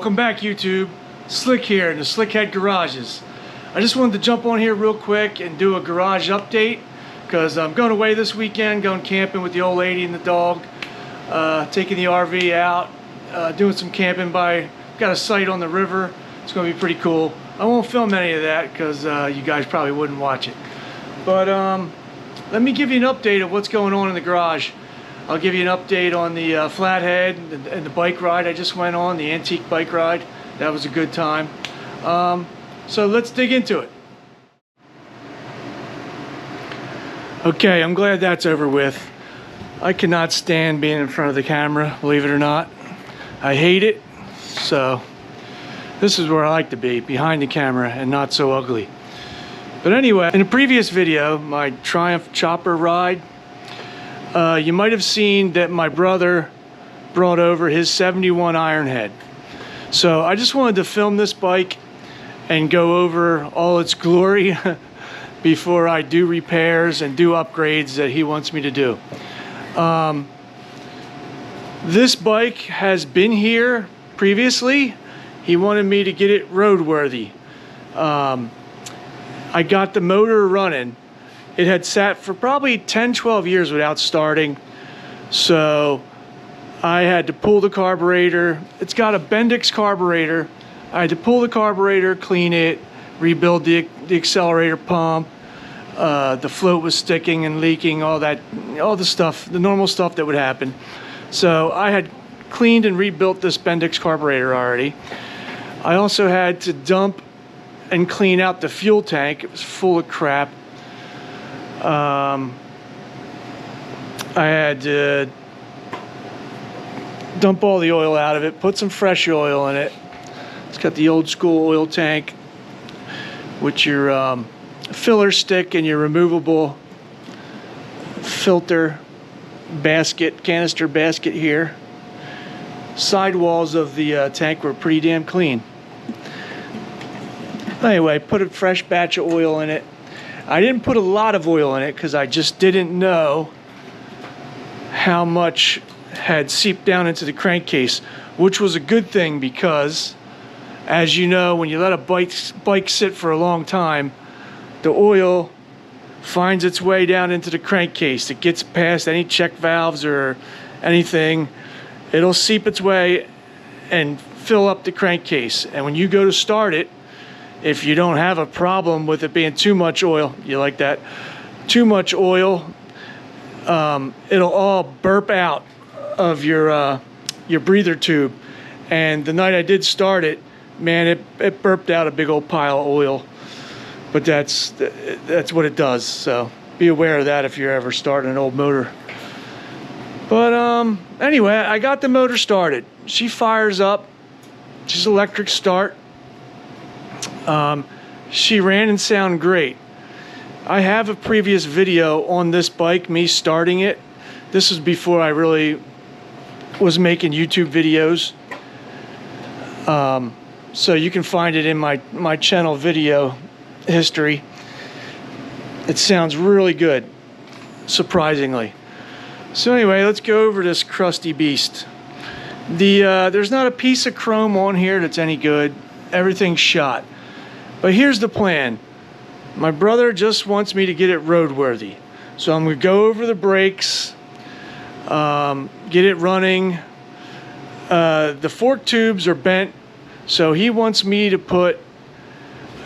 Welcome back, YouTube. Slick here in the Slickhead Garages. I just wanted to jump on here real quick and do a garage update because I'm going away this weekend, going camping with the old lady and the dog, taking the RV out, doing some camping got a site on the river. It's going to be pretty cool. I won't film any of that because you guys probably wouldn't watch it. But let me give you an update of what's going on in the garage. I'll give you an update on the Flathead and the bike ride I just went on, the antique bike ride. That was a good time. So let's dig into it. Okay, I'm glad that's over with. I cannot stand being in front of the camera, believe it or not. I hate it. So this is where I like to be, behind the camera and not so ugly. But anyway, in a previous video, my Triumph chopper ride, you might have seen that my brother brought over his 71 Ironhead. So I just wanted to film this bike and go over all its glory before I do repairs and do upgrades that he wants me to do. This bike has been here previously. He wanted me to get it roadworthy. I got the motor running. It had sat for probably 10-12 years without starting, so I had to pull the carburetor. It's got a Bendix carburetor. I had to pull the carburetor, clean it, rebuild the accelerator pump. The float was sticking and leaking, all the stuff, the normal stuff that would happen. So I had cleaned and rebuilt this Bendix carburetor already. I also had to dump and clean out the fuel tank. It was full of crap. I had to dump all the oil out of it, put some fresh oil in it. It's got the old school oil tank with your filler stick and your removable filter basket, canister basket here. Sidewalls of the tank were pretty damn clean. Anyway, put a fresh batch of oil in it. I didn't put a lot of oil in it because I just didn't know how much had seeped down into the crankcase, which was a good thing because, as you know, when you let a bike sit for a long time, the oil finds its way down into the crankcase. It gets past any check valves or anything. It'll seep its way and fill up the crankcase. And when you go to start it, if you don't have a problem with it being too much oil, you like that, too much oil, it'll all burp out of your breather tube. And the night I did start it, man, it burped out a big old pile of oil. But that's what it does. So be aware of that if you're ever starting an old motor. But anyway, I got the motor started. She fires up. She's electric start. She ran and sounded great. I have a previous video on this bike, me starting it. This was before I really was making YouTube videos. So you can find it in my channel video history. It sounds really good, surprisingly. So anyway, let's go over this crusty beast. There's not a piece of chrome on here that's any good. Everything's shot. But here's the plan. My brother just wants me to get it roadworthy. So I'm going to go over the brakes, get it running. The fork tubes are bent, so he wants me to put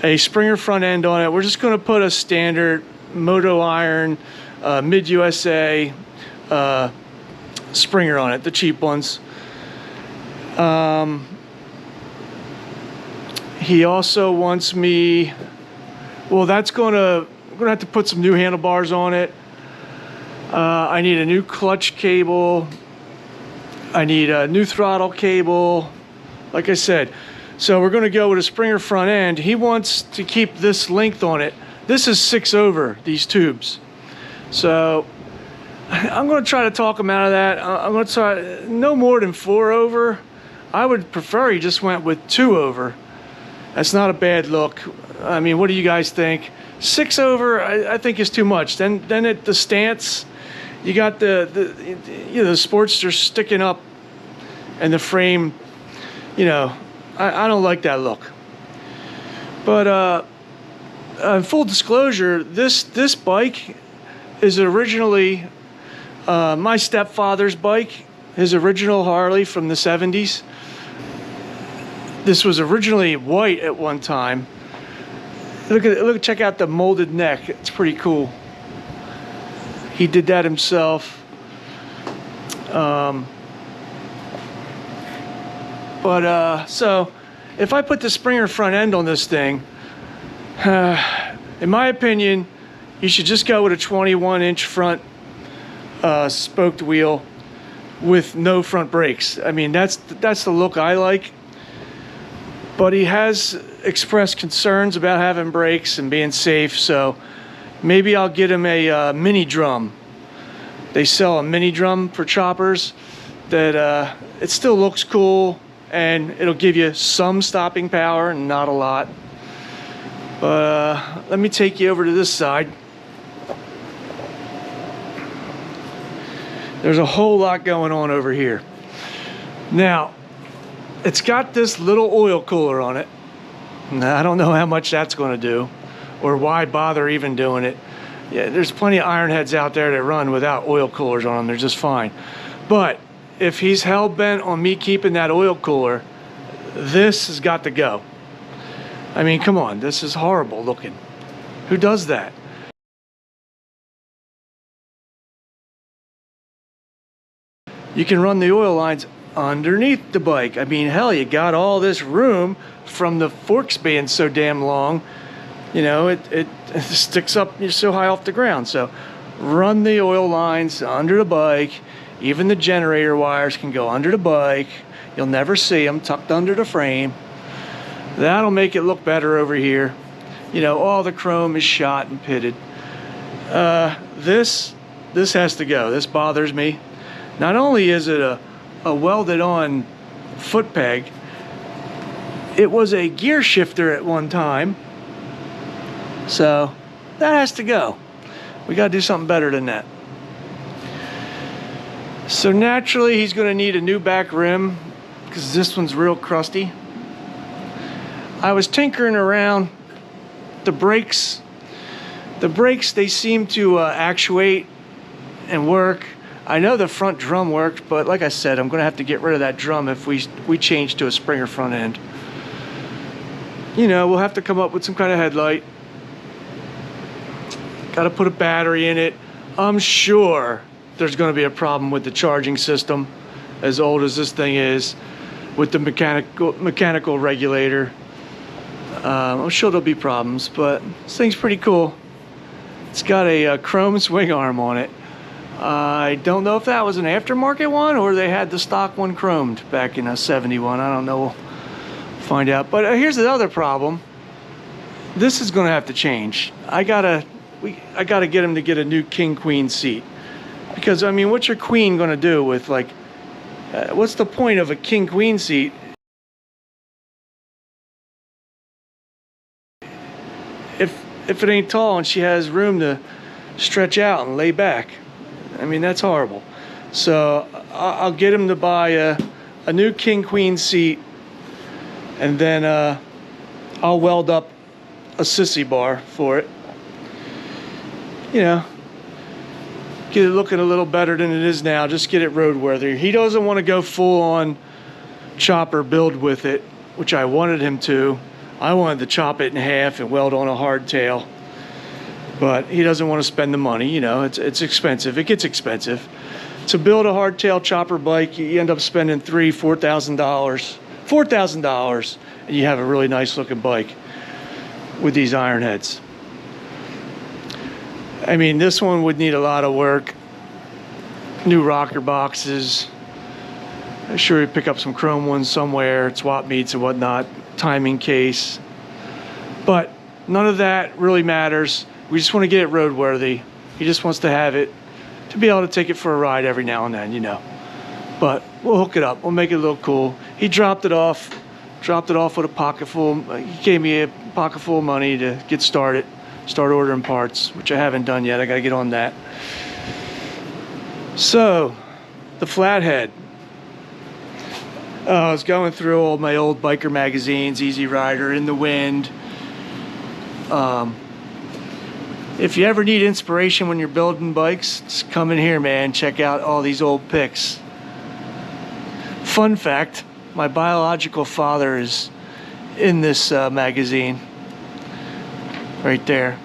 a Springer front end on it. We're just going to put a standard Moto Iron Mid-USA Springer on it, the cheap ones. He also wants me, well, we're gonna have to put some new handlebars on it. I need a new clutch cable. I need a new throttle cable. Like I said, so we're gonna go with a Springer front end. He wants to keep this length on it. This is 6 over, these tubes. So I'm gonna try to talk him out of that. I'm gonna try no more than 4 over. I would prefer he just went with 2 over. That's not a bad look. I mean, what do you guys think? 6 over, I think is too much. Then at the stance, you got the Sportster sticking up, and the frame, you know, I don't like that look. But full disclosure, this bike is originally my stepfather's bike, his original Harley from the 70s. This was originally white at one time. Check out the molded neck. It's pretty cool. He did that himself. So if I put the Springer front end on this thing, in my opinion, you should just go with a 21-inch front spoked wheel with no front brakes. I mean, that's the look I like. But he has expressed concerns about having brakes and being safe, so maybe I'll get him a mini drum. They sell a mini drum for choppers that it still looks cool, and it'll give you some stopping power and not a lot. But let me take you over to this side. There's a whole lot going on over here. Now, it's got this little oil cooler on it. Now, I don't know how much that's going to do, or why bother even doing it. Yeah, there's plenty of Ironheads out there that run without oil coolers on them. They're just fine. But if he's hell-bent on me keeping that oil cooler, this has got to go. I mean, come on, this is horrible looking. Who does that? You can run the oil lines underneath the bike. I mean, hell, you got all this room from the forks being so damn long. You know, it sticks up, you're so high off the ground. So run the oil lines under the bike. Even the generator wires can go under the bike. You'll never see them, tucked under the frame. That'll make it look better over here. You know, all the chrome is shot and pitted. This has to go. This bothers me. Not only is it a welded on foot peg, it was a gear shifter at one time. So that has to go. We got to do something better than that. So naturally he's going to need a new back rim because this one's real crusty. I was tinkering around the brakes. The brakes, they seem to actuate and work. I know the front drum worked, but like I said, I'm going to have to get rid of that drum if we change to a Springer front end. You know, we'll have to come up with some kind of headlight. Got to put a battery in it. I'm sure there's going to be a problem with the charging system, as old as this thing is, with the mechanical regulator. I'm sure there'll be problems, but this thing's pretty cool. It's got a chrome swing arm on it. I don't know if that was an aftermarket one or they had the stock one chromed back in '71. I don't know. We'll find out. But here's the other problem. This is going to have to change. I gotta get him to get a new king queen seat, because I mean, what's your queen going to do with, like, what's the point of a king queen seat if it ain't tall and she has room to stretch out and lay back? I mean, that's horrible. So I'll get him to buy a new king queen seat, and then I'll weld up a sissy bar for it. You know, get it looking a little better than it is now. Just get it roadworthy. He doesn't want to go full on chopper build with it, which I wanted him to. I wanted to chop it in half and weld on a hardtail, but he doesn't want to spend the money. You know, it's expensive. It gets expensive to build a hardtail chopper bike. You end up spending $4,000, and you have a really nice looking bike with these Ironheads. I mean, this one would need a lot of work. New rocker boxes. I'm sure we pick up some chrome ones somewhere, swap meets and whatnot. Timing case. But none of that really matters. We just want to get it roadworthy. He just wants to have it to be able to take it for a ride every now and then, you know. But we'll hook it up. We'll make it look cool. He dropped it off with a pocket full. He gave me a pocket full of money to get started. Start ordering parts, which I haven't done yet. I got to get on that. So, the Flathead. I was going through all my old biker magazines, Easy Rider, In the Wind. If you ever need inspiration when you're building bikes, just come in here, man. Check out all these old pics. Fun fact, my biological father is in this magazine. Right there.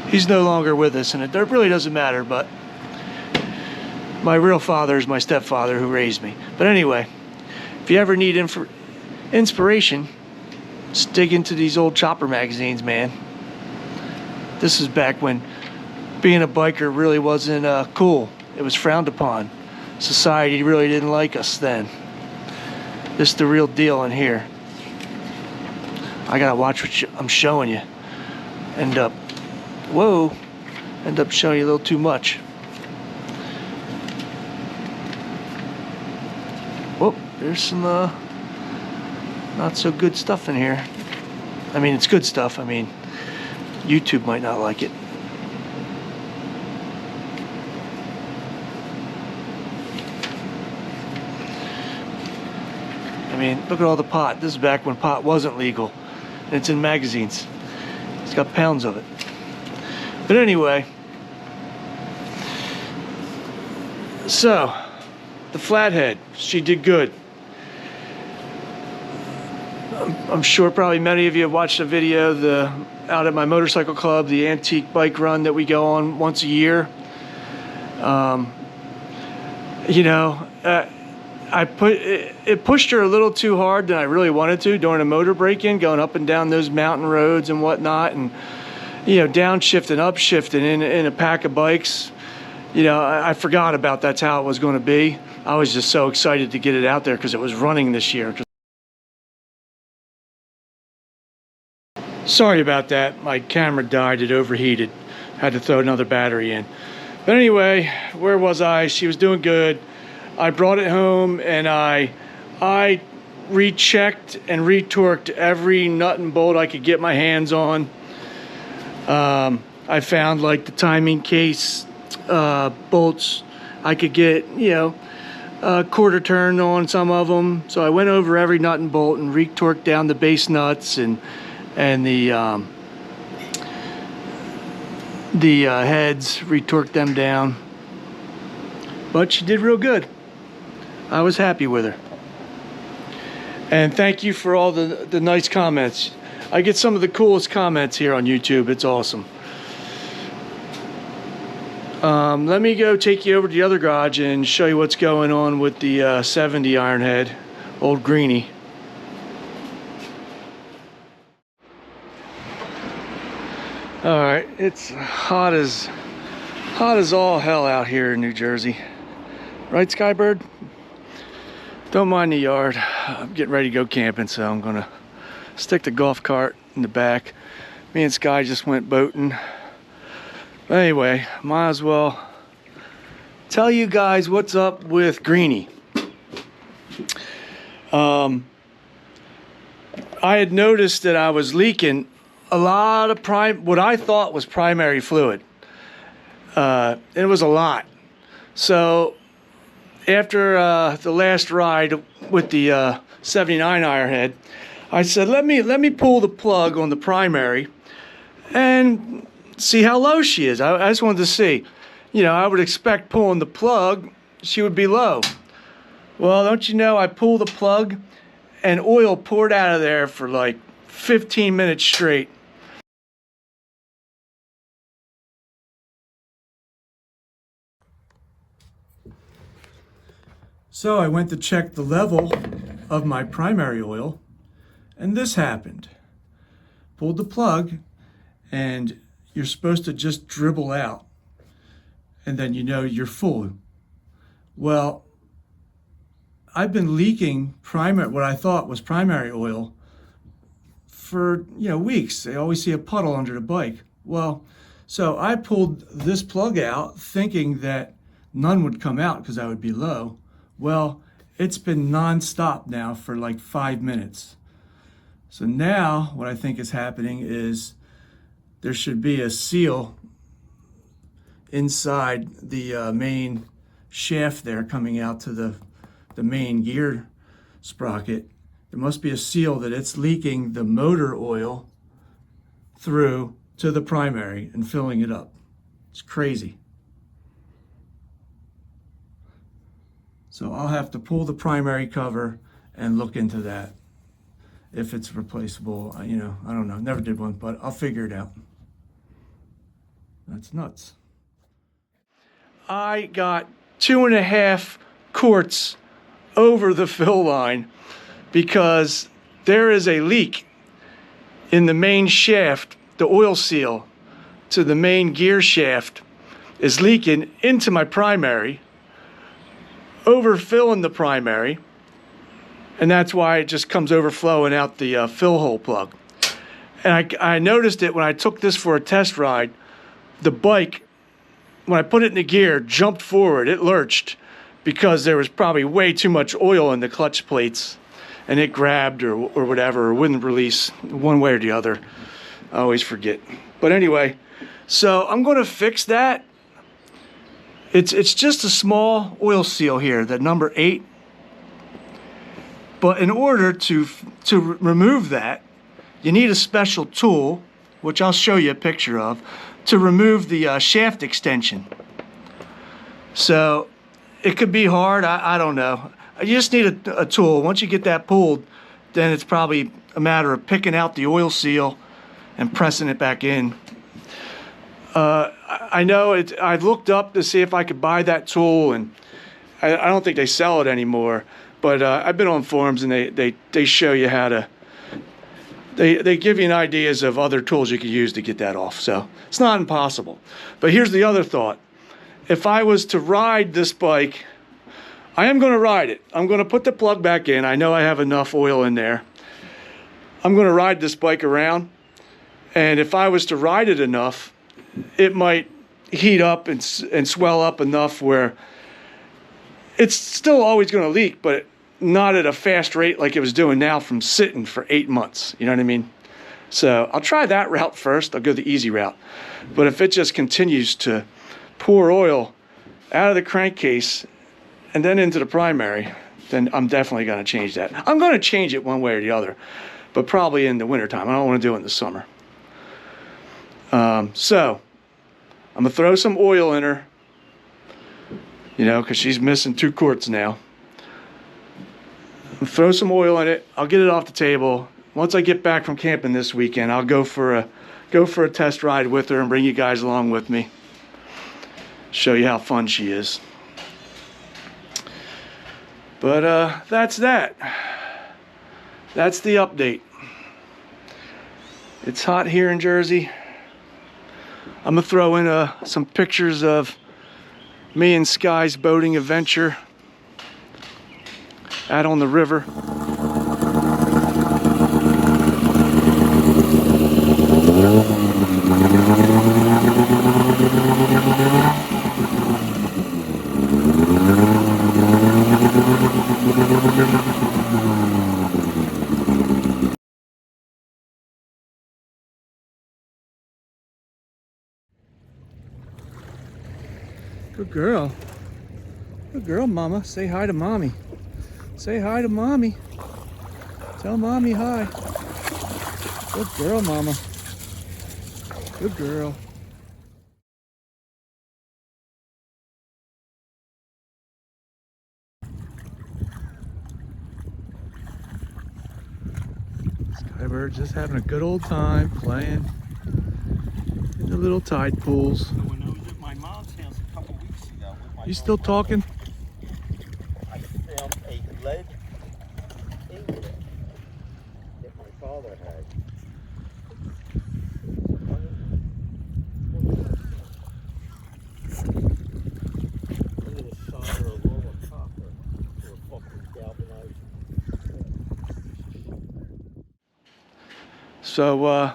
He's no longer with us, and it really doesn't matter, but my real father is my stepfather who raised me. But anyway, if you ever need inspiration, just dig into these old chopper magazines, man. This is back when being a biker really wasn't cool. It was frowned upon. Society really didn't like us then. This is the real deal in here. I gotta watch what I'm showing you. End up showing you a little too much. Whoop, there's some not so good stuff in here. I mean, it's good stuff. I mean, YouTube might not like it. I mean, look at all the pot. This is back when pot wasn't legal. And it's in magazines. It's got pounds of it. But anyway, so the Flathead, she did good. I'm sure probably many of you have watched the video out at my motorcycle club, the antique bike run that we go on once a year. You know, it pushed her a little too hard than I really wanted to during a motor break-in, going up and down those mountain roads and whatnot, and you know, downshifting, upshifting in a pack of bikes. You know, I forgot about that's how it was going to be. I was just so excited to get it out there because it was running this year. Sorry about that. My camera died. It overheated. Had to throw another battery in. But anyway, where was I? She was doing good. I brought it home and I rechecked and retorqued every nut and bolt I could get my hands on. I found like the timing case bolts I could get, you know, a quarter turn on some of them. So I went over every nut and bolt and retorqued down the base nuts and the heads, retorqued them down. But she did real good. I was happy with her. And thank you for all the nice comments. I get some of the coolest comments here on YouTube. It's awesome. Let me go take you over to the other garage and show you what's going on with the 70 Ironhead, old Greenie. All right, it's hot as all hell out here in New Jersey. Right, Skybird? Don't mind the yard. I'm getting ready to go camping, so I'm gonna stick the golf cart in the back. Me and Sky just went boating. But anyway, might as well tell you guys what's up with Greenie. I had noticed that I was leaking a lot of what I thought was primary fluid. It was a lot. So after the last ride with the 79 Ironhead, I said, let me pull the plug on the primary and see how low she is. I just wanted to see. You know, I would expect pulling the plug, she would be low. Well, don't you know, I pulled the plug and oil poured out of there for like 15 minutes straight. So I went to check the level of my primary oil, and this happened. Pulled the plug, and you're supposed to just dribble out, and then you know you're full. Well, I've been leaking what I thought was primary oil for, you know, weeks. I always see a puddle under the bike. Well, so I pulled this plug out thinking that none would come out because I would be low. Well, it's been non-stop now for like 5 minutes. So now what I think is happening is there should be a seal inside the main shaft there coming out to the main gear sprocket. There must be a seal that it's leaking the motor oil through to the primary and filling it up. It's crazy. So I'll have to pull the primary cover and look into that. If it's replaceable, you know, I don't know. Never did one, but I'll figure it out. That's nuts. I got 2.5 quarts over the fill line because there is a leak in the main shaft. The oil seal to the main gear shaft is leaking into my primary, overfilling the primary, and that's why it just comes overflowing out the fill hole plug. And I noticed it when I took this for a test ride. The bike, when I put it in the gear, jumped forward. It lurched because there was probably way too much oil in the clutch plates, and it grabbed or whatever, or wouldn't release one way or the other. I always forget. But anyway, so I'm going to fix that. It's just a small oil seal here, the number 8. But in order to remove that, you need a special tool, which I'll show you a picture of, to remove the shaft extension. So it could be hard, I don't know. You just need a tool. Once you get that pulled, then it's probably a matter of picking out the oil seal and pressing it back in. I know I looked up to see if I could buy that tool, and I don't think they sell it anymore. But I've been on forums, and they show you how to. They give you ideas of other tools you could use to get that off. So it's not impossible. But here's the other thought: if I was to ride this bike, I am going to ride it. I'm going to put the plug back in. I know I have enough oil in there. I'm going to ride this bike around, and if I was to ride it enough, it might heat up and swell up enough where it's still always going to leak, but not at a fast rate like it was doing now from sitting for 8 months. You know what I mean? So I'll try that route first. I'll go the easy route. But if it just continues to pour oil out of the crankcase and then into the primary, then I'm definitely going to change that. I'm going to change it one way or the other, but probably in the wintertime. I don't want to do it in the summer. So I'm going to throw some oil in her, you know, because she's missing 2 quarts now. Throw some oil in it. I'll get it off the table. Once I get back from camping this weekend, I'll go for a test ride with her and bring you guys along with me. Show you how fun she is. But that's that. That's the update. It's hot here in Jersey. I'm gonna throw in some pictures of me and Sky's boating adventure out on the river. Good girl. Good girl, Mama. Say hi to Mommy. Say hi to Mommy. Tell Mommy hi. Good girl, Mama. Good girl. Skybird just having a good old time playing in the little tide pools. You still talking? I found a lead ingot that my father had. Under the solder of roll of copper to a fucking galvanized. So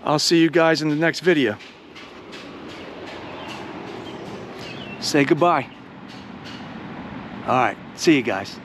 I'll see you guys in the next video. Say goodbye. All right, see you guys.